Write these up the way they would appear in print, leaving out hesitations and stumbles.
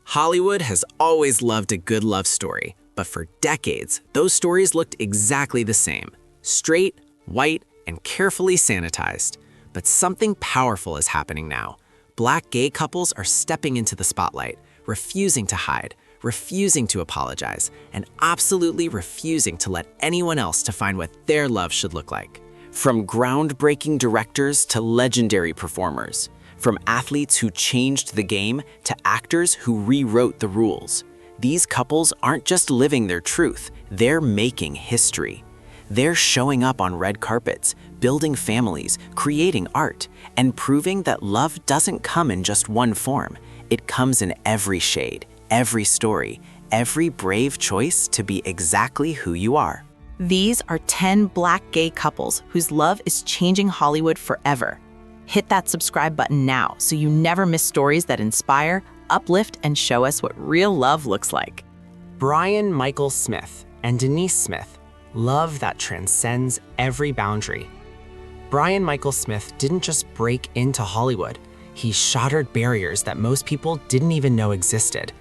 Hollywood has always loved a good love story, but for decades, those stories looked exactly the same. Straight, white, and carefully sanitized. But something powerful is happening now. Black gay couples are stepping into the spotlight, refusing to hide, refusing to apologize, and absolutely refusing to let anyone else define what their love should look like. From groundbreaking directors to legendary performers, from athletes who changed the game to actors who rewrote the rules, these couples aren't just living their truth, they're making history. They're showing up on red carpets, building families, creating art, and proving that love doesn't come in just one form. It comes in every shade, every story, every brave choice to be exactly who you are. These are 10 Black gay couples whose love is changing Hollywood forever. Hit that subscribe button now so you never miss stories that inspire, uplift, and show us what real love looks like. Brian Michael Smith and Denise Smith, love that transcends every boundary. Brian Michael Smith didn't just break into Hollywood, he shattered barriers that most people didn't even know existed.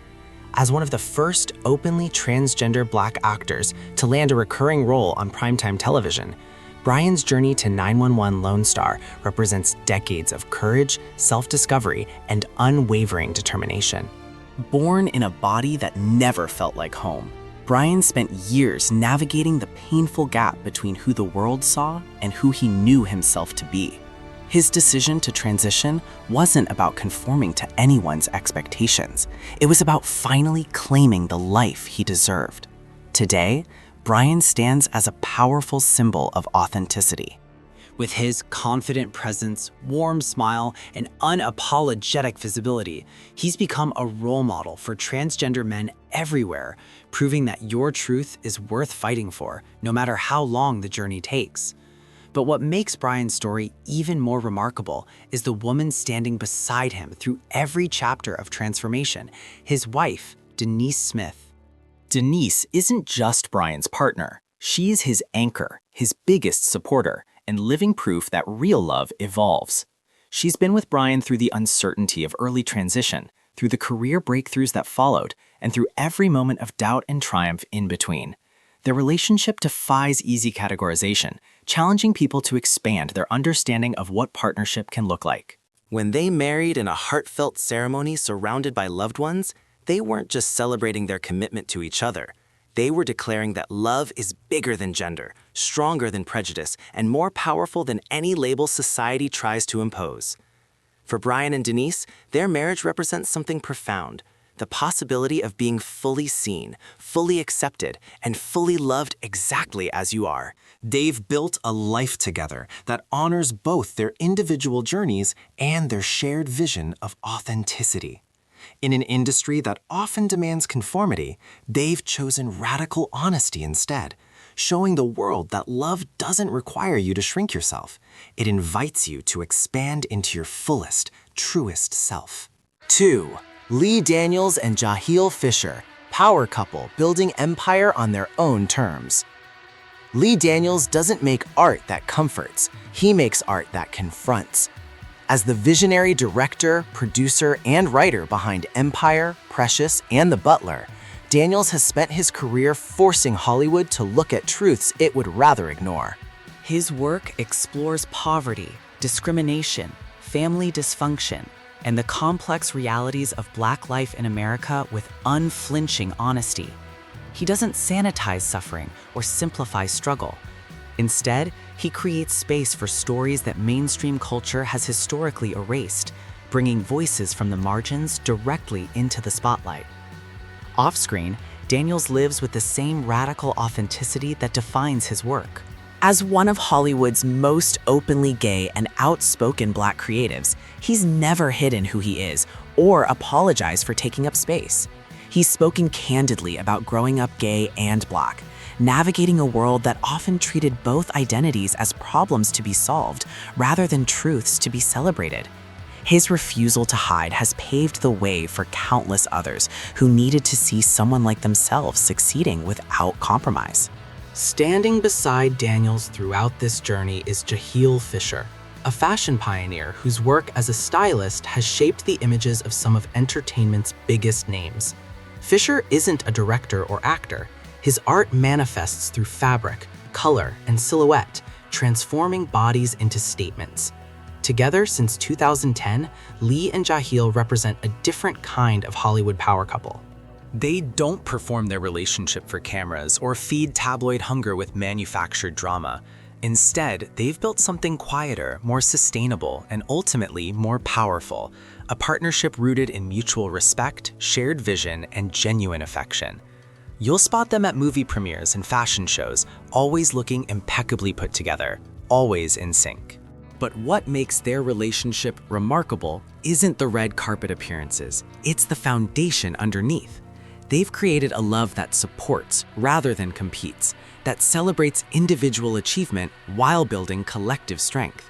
As one of the first openly transgender Black actors to land a recurring role on primetime television, Brian's journey to 911 Lone Star represents decades of courage, self-discovery, and unwavering determination. Born in a body that never felt like home, Brian spent years navigating the painful gap between who the world saw and who he knew himself to be. His decision to transition wasn't about conforming to anyone's expectations. It was about finally claiming the life he deserved. Today, Brian stands as a powerful symbol of authenticity. With his confident presence, warm smile, and unapologetic visibility, he's become a role model for transgender men everywhere, proving that your truth is worth fighting for, no matter how long the journey takes. But what makes Brian's story even more remarkable is the woman standing beside him through every chapter of transformation, his wife, Denise Smith. Denise isn't just Brian's partner. She's his anchor, his biggest supporter, and living proof that real love evolves. She's been with Brian through the uncertainty of early transition, through the career breakthroughs that followed, and through every moment of doubt and triumph in between. Their relationship defies easy categorization, challenging people to expand their understanding of what partnership can look like. When they married in a heartfelt ceremony surrounded by loved ones, they weren't just celebrating their commitment to each other. They were declaring that love is bigger than gender, stronger than prejudice, and more powerful than any label society tries to impose. For Brian and Denise, their marriage represents something profound: the possibility of being fully seen, fully accepted, and fully loved exactly as you are. They've built a life together that honors both their individual journeys and their shared vision of authenticity. In an industry that often demands conformity, they've chosen radical honesty instead, showing the world that love doesn't require you to shrink yourself. It invites you to expand into your fullest, truest self. 2. Lee Daniels and Jahil Fischer, power couple building empire on their own terms. Lee Daniels doesn't make art that comforts, he makes art that confronts. As the visionary director, producer, and writer behind Empire, Precious, and The Butler, Daniels has spent his career forcing Hollywood to look at truths it would rather ignore. His work explores poverty, discrimination, family dysfunction, and the complex realities of Black life in America with unflinching honesty. He doesn't sanitize suffering or simplify struggle. Instead, he creates space for stories that mainstream culture has historically erased, bringing voices from the margins directly into the spotlight. Off-screen, Daniels lives with the same radical authenticity that defines his work. As one of Hollywood's most openly gay and outspoken Black creatives, he's never hidden who he is or apologized for taking up space. He's spoken candidly about growing up gay and Black, navigating a world that often treated both identities as problems to be solved rather than truths to be celebrated. His refusal to hide has paved the way for countless others who needed to see someone like themselves succeeding without compromise. Standing beside Daniels throughout this journey is Jahil Fischer, a fashion pioneer whose work as a stylist has shaped the images of some of entertainment's biggest names. Fischer isn't a director or actor. His art manifests through fabric, color, and silhouette, transforming bodies into statements. Together since 2010, Lee and Jahil represent a different kind of Hollywood power couple. They don't perform their relationship for cameras or feed tabloid hunger with manufactured drama. Instead, they've built something quieter, more sustainable, and ultimately more powerful, a partnership rooted in mutual respect, shared vision, and genuine affection. You'll spot them at movie premieres and fashion shows, always looking impeccably put together, always in sync. But what makes their relationship remarkable isn't the red carpet appearances, it's the foundation underneath. They've created a love that supports rather than competes, that celebrates individual achievement while building collective strength.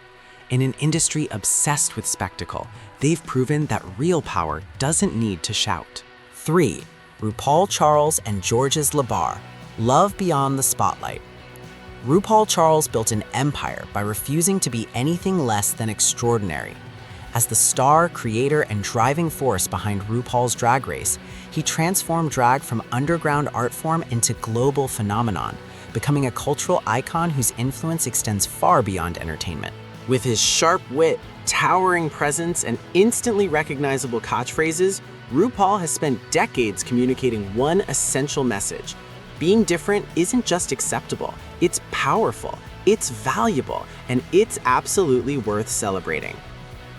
In an industry obsessed with spectacle, they've proven that real power doesn't need to shout. 3. RuPaul Charles and George's LeBar, Love Beyond the Spotlight. RuPaul Charles built an empire by refusing to be anything less than extraordinary. As the star, creator, and driving force behind RuPaul's Drag Race, he transformed drag from underground art form into global phenomenon, becoming a cultural icon whose influence extends far beyond entertainment. With his sharp wit, towering presence, and instantly recognizable catchphrases, RuPaul has spent decades communicating one essential message. Being different isn't just acceptable, it's powerful, it's valuable, and it's absolutely worth celebrating.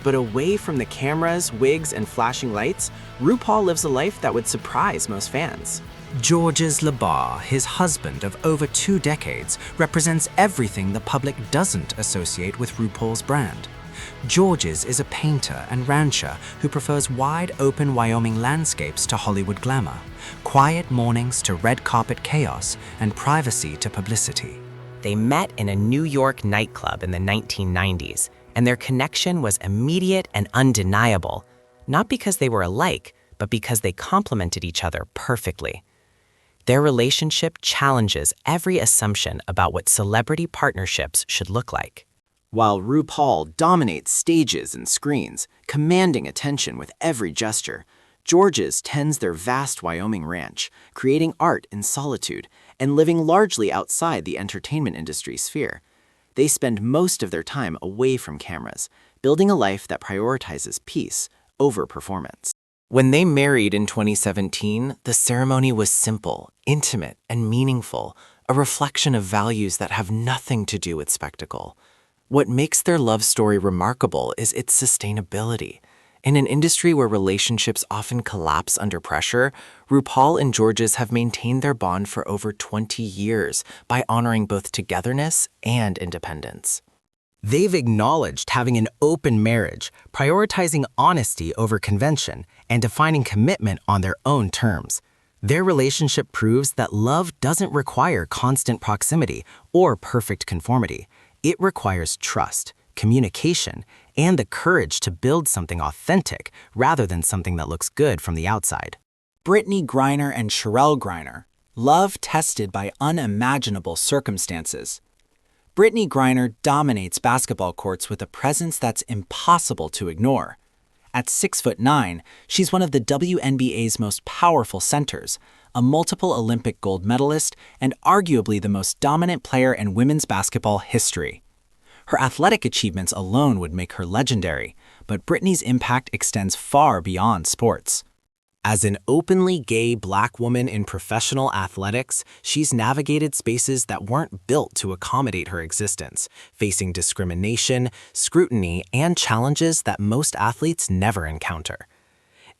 But away from the cameras, wigs, and flashing lights, RuPaul lives a life that would surprise most fans. George's LeBar, his husband of over 2 decades, represents everything the public doesn't associate with RuPaul's brand. George's is a painter and rancher who prefers wide-open Wyoming landscapes to Hollywood glamour, quiet mornings to red carpet chaos, and privacy to publicity. They met in a New York nightclub in the 1990s, and their connection was immediate and undeniable, not because they were alike, but because they complemented each other perfectly. Their relationship challenges every assumption about what celebrity partnerships should look like. While RuPaul dominates stages and screens, commanding attention with every gesture, George's tends their vast Wyoming ranch, creating art in solitude and living largely outside the entertainment industry sphere. They spend most of their time away from cameras, building a life that prioritizes peace over performance. When they married in 2017, the ceremony was simple, intimate, and meaningful, a reflection of values that have nothing to do with spectacle. What makes their love story remarkable is its sustainability. In an industry where relationships often collapse under pressure, RuPaul and George's have maintained their bond for over 20 years by honoring both togetherness and independence. They've acknowledged having an open marriage, prioritizing honesty over convention, and defining commitment on their own terms. Their relationship proves that love doesn't require constant proximity or perfect conformity. It requires trust, communication, and the courage to build something authentic rather than something that looks good from the outside. Brittney Griner and Cherelle Griner, love tested by unimaginable circumstances. Brittney Griner dominates basketball courts with a presence that's impossible to ignore. At 6'9", she's one of the WNBA's most powerful centers, a multiple Olympic gold medalist, and arguably the most dominant player in women's basketball history. Her athletic achievements alone would make her legendary, but Brittney's impact extends far beyond sports. As an openly gay Black woman in professional athletics, she's navigated spaces that weren't built to accommodate her existence, facing discrimination, scrutiny, and challenges that most athletes never encounter.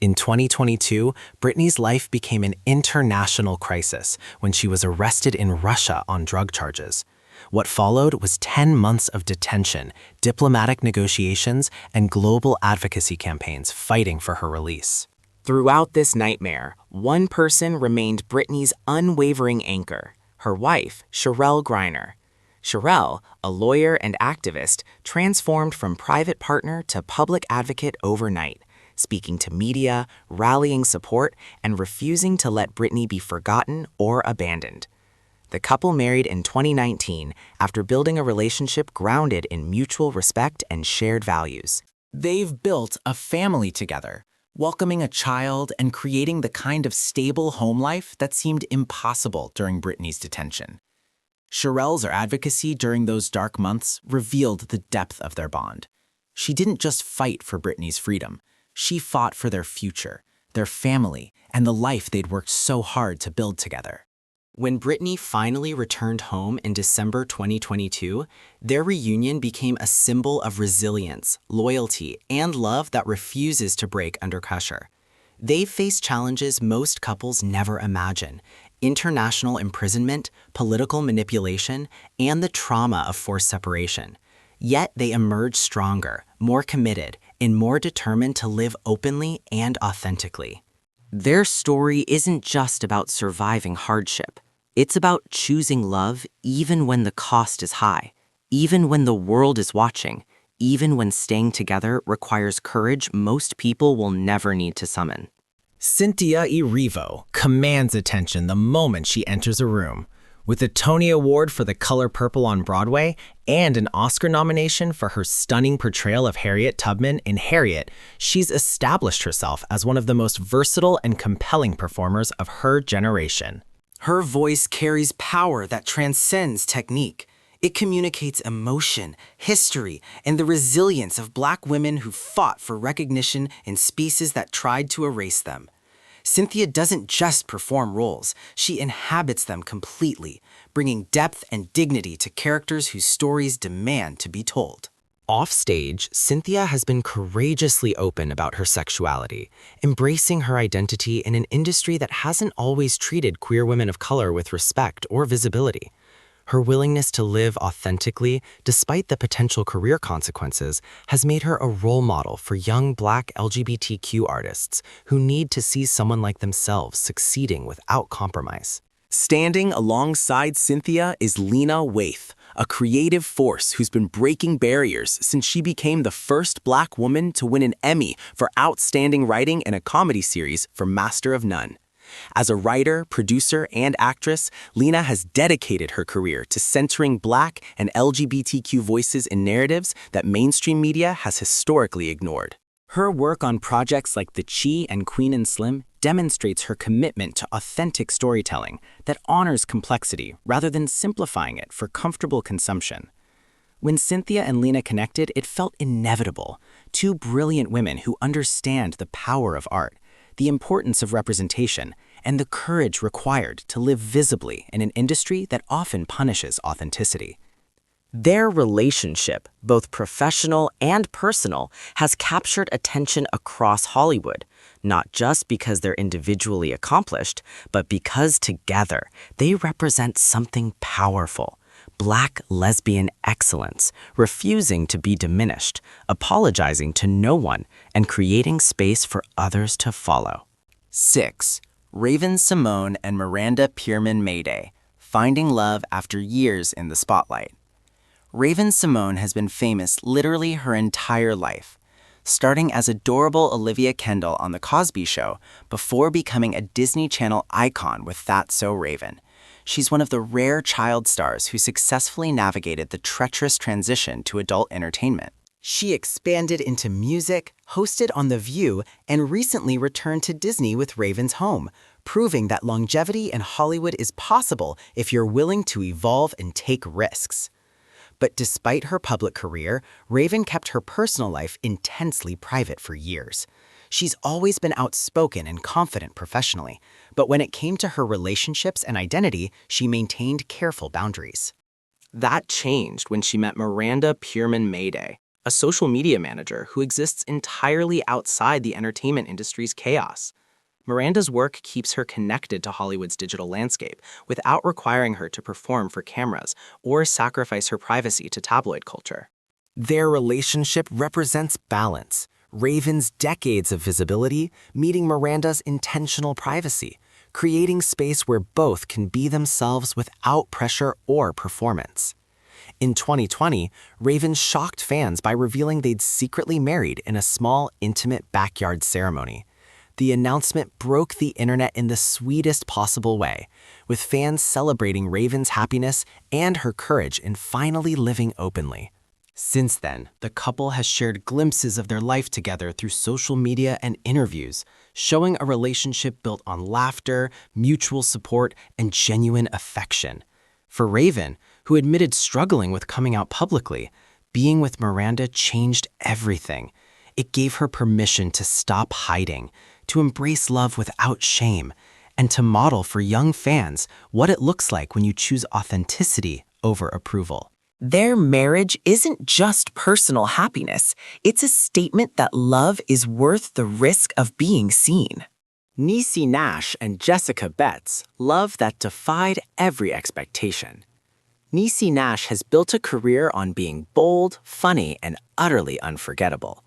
In 2022, Brittney's life became an international crisis when she was arrested in Russia on drug charges. What followed was 10 months of detention, diplomatic negotiations, and global advocacy campaigns fighting for her release. Throughout this nightmare, one person remained Brittney's unwavering anchor, her wife, Cherelle Griner. Cherelle, a lawyer and activist, transformed from private partner to public advocate overnight, speaking to media, rallying support, and refusing to let Brittney be forgotten or abandoned. The couple married in 2019 after building a relationship grounded in mutual respect and shared values. They've built a family together, welcoming a child and creating the kind of stable home life that seemed impossible during Brittney's detention. Cherelle's advocacy during those dark months revealed the depth of their bond. She didn't just fight for Brittney's freedom. She fought for their future, their family, and the life they'd worked so hard to build together. When Brittney finally returned home in December 2022, their reunion became a symbol of resilience, loyalty, and love that refuses to break under pressure. They faced challenges most couples never imagine: international imprisonment, political manipulation, and the trauma of forced separation. Yet they emerged stronger, more committed, and more determined to live openly and authentically. Their story isn't just about surviving hardship. It's about choosing love even when the cost is high, even when the world is watching, even when staying together requires courage most people will never need to summon. Cynthia Erivo commands attention the moment she enters a room. With a Tony Award for The Color Purple on Broadway and an Oscar nomination for her stunning portrayal of Harriet Tubman in Harriet, she's established herself as one of the most versatile and compelling performers of her generation. Her voice carries power that transcends technique. It communicates emotion, history, and the resilience of Black women who fought for recognition in spaces that tried to erase them. Cynthia doesn't just perform roles, she inhabits them completely, bringing depth and dignity to characters whose stories demand to be told. Offstage, Cynthia has been courageously open about her sexuality, embracing her identity in an industry that hasn't always treated queer women of color with respect or visibility. Her willingness to live authentically, despite the potential career consequences, has made her a role model for young Black LGBTQ artists who need to see someone like themselves succeeding without compromise. Standing alongside Cynthia is Lena, Waithe, a creative force who's been breaking barriers since she became the first Black woman to win an Emmy for outstanding writing in a comedy series for Master of None. As a writer, producer, and actress, Lena has dedicated her career to centering Black and LGBTQ voices in narratives that mainstream media has historically ignored. Her work on projects like The Chi and Queen and Slim demonstrates her commitment to authentic storytelling that honors complexity rather than simplifying it for comfortable consumption. When Cynthia and Lena connected, it felt inevitable. Two brilliant women who understand the power of art, the importance of representation, and the courage required to live visibly in an industry that often punishes authenticity. Their relationship, both professional and personal, has captured attention across Hollywood, not just because they're individually accomplished, but because together they represent something powerful: Black lesbian excellence, refusing to be diminished, apologizing to no one, and creating space for others to follow. 6. Raven-Symoné and Miranda Pearman-Maday, finding love after years in the spotlight. Raven-Symoné has been famous literally her entire life, starting as adorable Olivia Kendall on The Cosby Show before becoming a Disney Channel icon with That's So Raven. She's one of the rare child stars who successfully navigated the treacherous transition to adult entertainment. She expanded into music, hosted on The View, and recently returned to Disney with Raven's Home, proving that longevity in Hollywood is possible if you're willing to evolve and take risks. But despite her public career, Raven kept her personal life intensely private for years. She's always been outspoken and confident professionally, but when it came to her relationships and identity, she maintained careful boundaries. That changed when she met Miranda Pearman-Maday, a social media manager who exists entirely outside the entertainment industry's chaos. Miranda's work keeps her connected to Hollywood's digital landscape without requiring her to perform for cameras or sacrifice her privacy to tabloid culture. Their relationship represents balance, Raven's decades of visibility meeting Miranda's intentional privacy, creating space where both can be themselves without pressure or performance. In 2020, Raven shocked fans by revealing they'd secretly married in a small, intimate backyard ceremony. The announcement broke the internet in the sweetest possible way, with fans celebrating Raven's happiness and her courage in finally living openly. Since then, the couple has shared glimpses of their life together through social media and interviews, showing a relationship built on laughter, mutual support, and genuine affection. For Raven, who admitted struggling with coming out publicly, being with Miranda changed everything. It gave her permission to stop hiding, to embrace love without shame, and to model for young fans what it looks like when you choose authenticity over approval. Their marriage isn't just personal happiness, it's a statement that love is worth the risk of being seen. Niecy Nash and Jessica Betts love that defied every expectation. Niecy Nash has built a career on being bold, funny, and utterly unforgettable.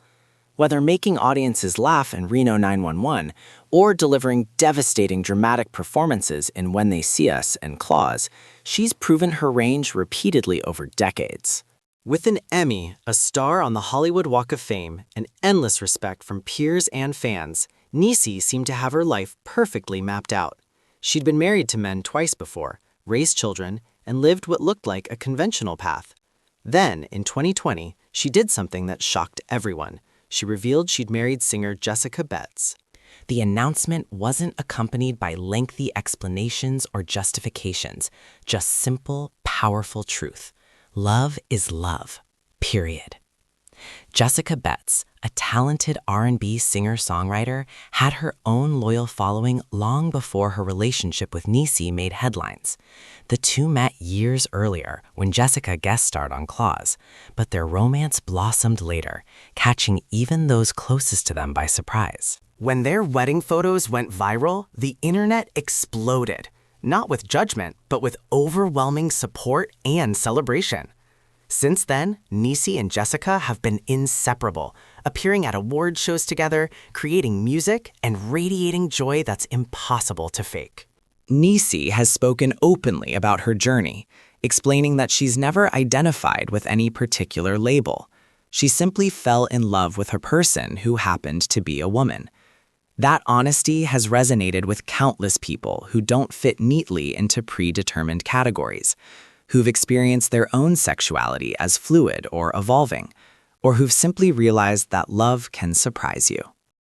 Whether making audiences laugh in Reno 911 or delivering devastating dramatic performances in When They See Us and Claws, she's proven her range repeatedly over decades. With an Emmy, a star on the Hollywood Walk of Fame, and endless respect from peers and fans, Niecy seemed to have her life perfectly mapped out. She'd been married to men twice before, raised children, and lived what looked like a conventional path. Then, in 2020, she did something that shocked everyone. She revealed she'd married singer Jessica Betts. The announcement wasn't accompanied by lengthy explanations or justifications, just simple, powerful truth. Love is love, period. Jessica Betts, a talented R&B singer-songwriter, had her own loyal following long before her relationship with Niecy made headlines. The two met years earlier when Jessica guest starred on Claws, but their romance blossomed later, catching even those closest to them by surprise. When their wedding photos went viral, the internet exploded, not with judgment, but with overwhelming support and celebration. Since then, Niecy and Jessica have been inseparable, appearing at award shows together, creating music, and radiating joy that's impossible to fake. Niecy has spoken openly about her journey, explaining that she's never identified with any particular label. She simply fell in love with a person who happened to be a woman. That honesty has resonated with countless people who don't fit neatly into predetermined categories, who've experienced their own sexuality as fluid or evolving, or who've simply realized that love can surprise you.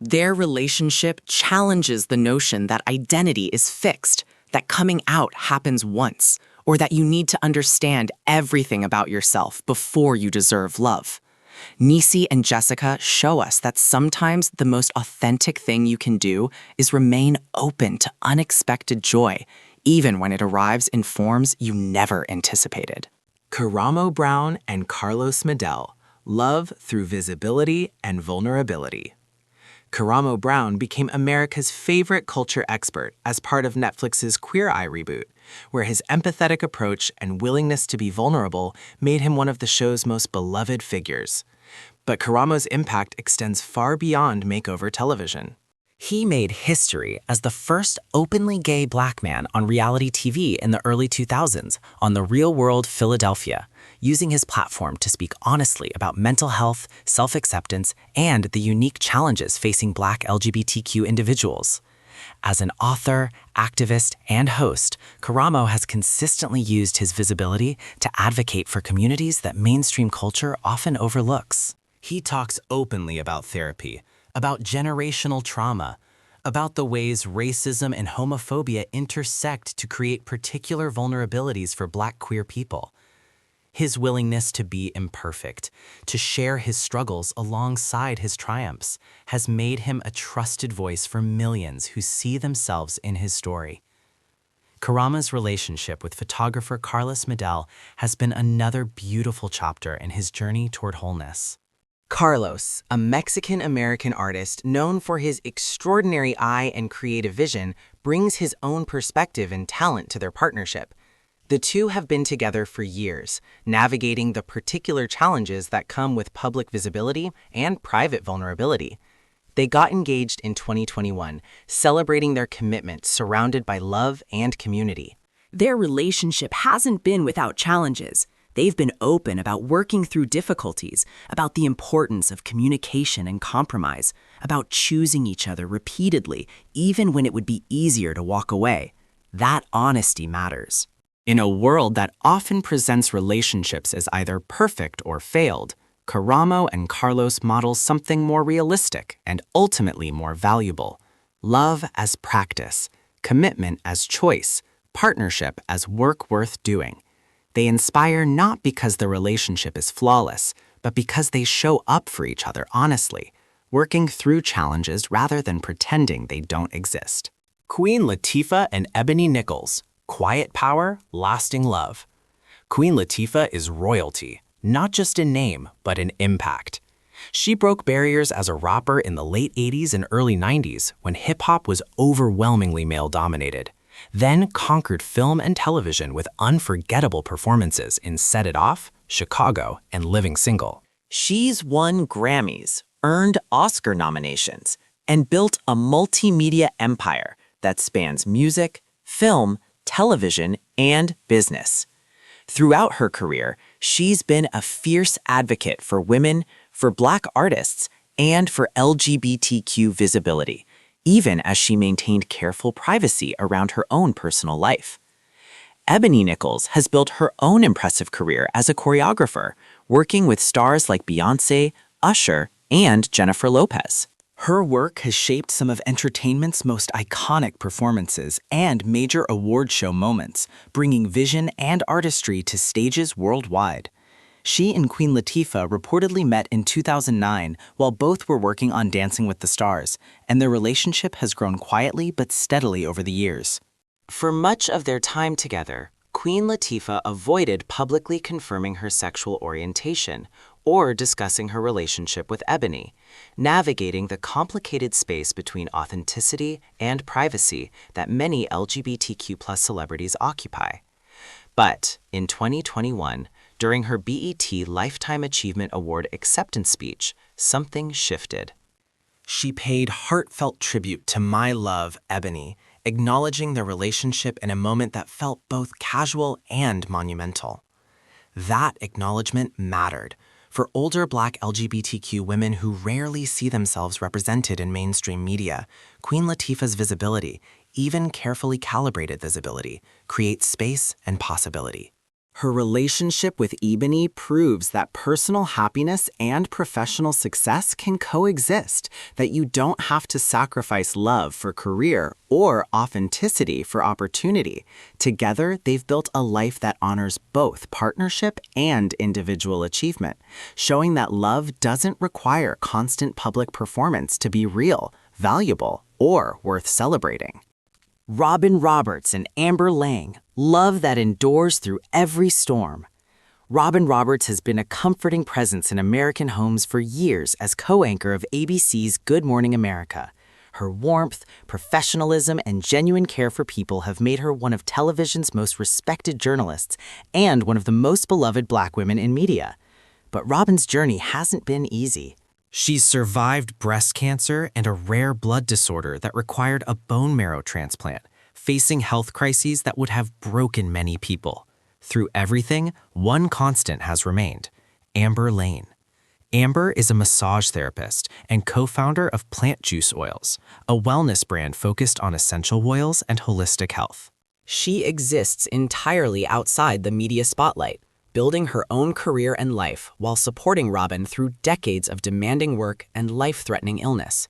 Their relationship challenges the notion that identity is fixed, that coming out happens once, or that you need to understand everything about yourself before you deserve love. Niecy and Jessica show us that sometimes the most authentic thing you can do is remain open to unexpected joy, even when it arrives in forms you never anticipated. Karamo Brown and Carlos Medel, love through visibility and vulnerability. Karamo Brown became America's favorite culture expert as part of Netflix's Queer Eye reboot, where his empathetic approach and willingness to be vulnerable made him one of the show's most beloved figures. But Karamo's impact extends far beyond makeover television. He made history as the first openly gay Black man on reality TV in the early 2000s on The Real World Philadelphia, using his platform to speak honestly about mental health, self-acceptance, and the unique challenges facing Black LGBTQ individuals. As an author, activist, and host, Karamo has consistently used his visibility to advocate for communities that mainstream culture often overlooks. He talks openly about therapy, about generational trauma, about the ways racism and homophobia intersect to create particular vulnerabilities for Black queer people. His willingness to be imperfect, to share his struggles alongside his triumphs, has made him a trusted voice for millions who see themselves in his story. Karamo's relationship with photographer Carlos Medel has been another beautiful chapter in his journey toward wholeness. Carlos, a Mexican-American artist known for his extraordinary eye and creative vision, brings his own perspective and talent to their partnership. The two have been together for years, navigating the particular challenges that come with public visibility and private vulnerability. They got engaged in 2021, celebrating their commitment surrounded by love and community. Their relationship hasn't been without challenges. They've been open about working through difficulties, about the importance of communication and compromise, about choosing each other repeatedly, even when it would be easier to walk away. That honesty matters. In a world that often presents relationships as either perfect or failed, Karamo and Carlos model something more realistic and ultimately more valuable. Love as practice, commitment as choice, partnership as work worth doing. They inspire not because the relationship is flawless, but because they show up for each other honestly, working through challenges rather than pretending they don't exist. Queen Latifah and Eboni Nichols, quiet power, lasting love. Queen Latifah is royalty, not just in name, but in impact. She broke barriers as a rapper in the late 80s and early 90s when hip-hop was overwhelmingly male-dominated, then conquered film and television with unforgettable performances in Set It Off, Chicago, and Living Single. She's won Grammys, earned Oscar nominations, and built a multimedia empire that spans music, film, television, and business. Throughout her career, she's been a fierce advocate for women, for Black artists, and for LGBTQ visibility, even as she maintained careful privacy around her own personal life. Eboni Nichols has built her own impressive career as a choreographer, working with stars like Beyoncé, Usher, and Jennifer Lopez. Her work has shaped some of entertainment's most iconic performances and major award show moments, bringing vision and artistry to stages worldwide. She and Queen Latifah reportedly met in 2009 while both were working on Dancing with the Stars, and their relationship has grown quietly but steadily over the years. For much of their time together, Queen Latifah avoided publicly confirming her sexual orientation or discussing her relationship with Eboni, navigating the complicated space between authenticity and privacy that many LGBTQ+ celebrities occupy. But in 2021, during her BET Lifetime Achievement Award acceptance speech, something shifted. She paid heartfelt tribute to My Love, Eboni, acknowledging their relationship in a moment that felt both casual and monumental. That acknowledgement mattered for older Black LGBTQ women who rarely see themselves represented in mainstream media. Queen Latifah's visibility, even carefully calibrated visibility, creates space and possibility. Her relationship with Eboni proves that personal happiness and professional success can coexist, that you don't have to sacrifice love for career or authenticity for opportunity. Together, they've built a life that honors both partnership and individual achievement, showing that love doesn't require constant public performance to be real, valuable, or worth celebrating. Robin Roberts and Amber Laign, love that endures through every storm. Robin Roberts has been a comforting presence in American homes for years as co-anchor of ABC's Good Morning America. Her warmth, professionalism, and genuine care for people have made her one of television's most respected journalists and one of the most beloved Black women in media. But Robin's journey hasn't been easy. She's survived breast cancer and a rare blood disorder that required a bone marrow transplant, facing health crises that would have broken many people. Through everything, one constant has remained: Amber Laign. Amber is a massage therapist and co-founder of Plant Juice Oils, a wellness brand focused on essential oils and holistic health. She exists entirely outside the media spotlight, building her own career and life while supporting Robin through decades of demanding work and life-threatening illness.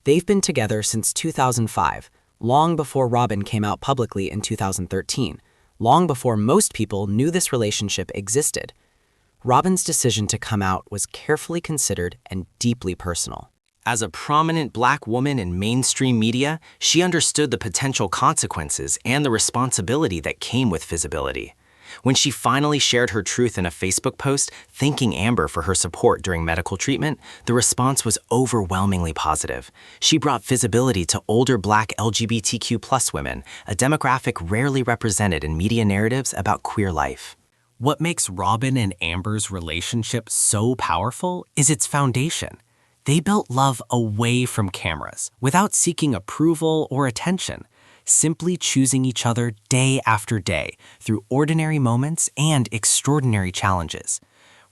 They've been together since 2005, long before Robin came out publicly in 2013, long before most people knew this relationship existed. Robin's decision to come out was carefully considered and deeply personal. As a prominent Black woman in mainstream media, she understood the potential consequences and the responsibility that came with visibility. When she finally shared her truth in a Facebook post, thanking Amber for her support during medical treatment, the response was overwhelmingly positive. She brought visibility to older Black LGBTQ+ women, a demographic rarely represented in media narratives about queer life. What makes Robin and Amber's relationship so powerful is its foundation. They built love away from cameras, without seeking approval or attention. simply choosing each other day after day through ordinary moments and extraordinary challenges.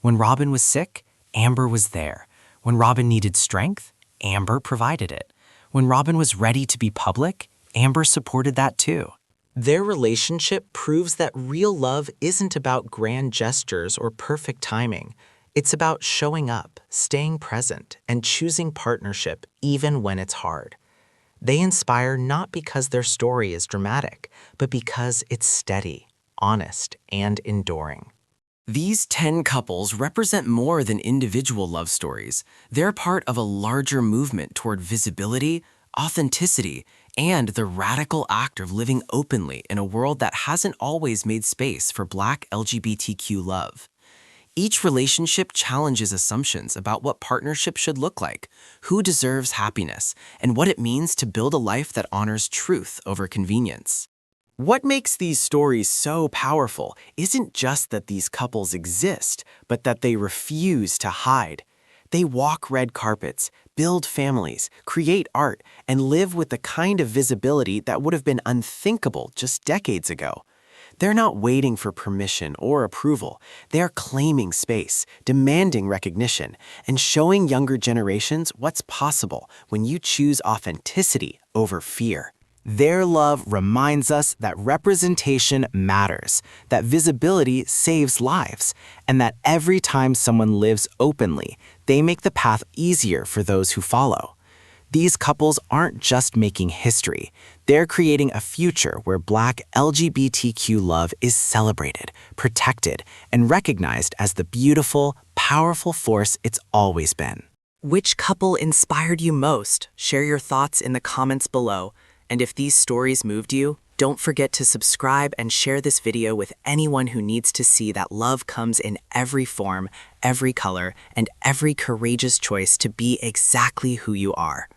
When Robin was sick, Amber was there. When Robin needed strength, Amber provided it. When Robin was ready to be public, Amber supported that too. Their relationship proves that real love isn't about grand gestures or perfect timing. It's about showing up, staying present, and choosing partnership even when it's hard. They inspire not because their story is dramatic, but because it's steady, honest, and enduring. These 10 couples represent more than individual love stories. They're part of a larger movement toward visibility, authenticity, and the radical act of living openly in a world that hasn't always made space for Black LGBTQ love. Each relationship challenges assumptions about what partnership should look like, who deserves happiness, and what it means to build a life that honors truth over convenience. What makes these stories so powerful isn't just that these couples exist, but that they refuse to hide. They walk red carpets, build families, create art, and live with the kind of visibility that would have been unthinkable just decades ago. They're not waiting for permission or approval. They're claiming space, demanding recognition, and showing younger generations what's possible when you choose authenticity over fear. Their love reminds us that representation matters, that visibility saves lives, and that every time someone lives openly, they make the path easier for those who follow. These couples aren't just making history, they're creating a future where Black LGBTQ love is celebrated, protected, and recognized as the beautiful, powerful force it's always been. Which couple inspired you most? Share your thoughts in the comments below. And if these stories moved you, don't forget to subscribe and share this video with anyone who needs to see that love comes in every form, every color, and every courageous choice to be exactly who you are.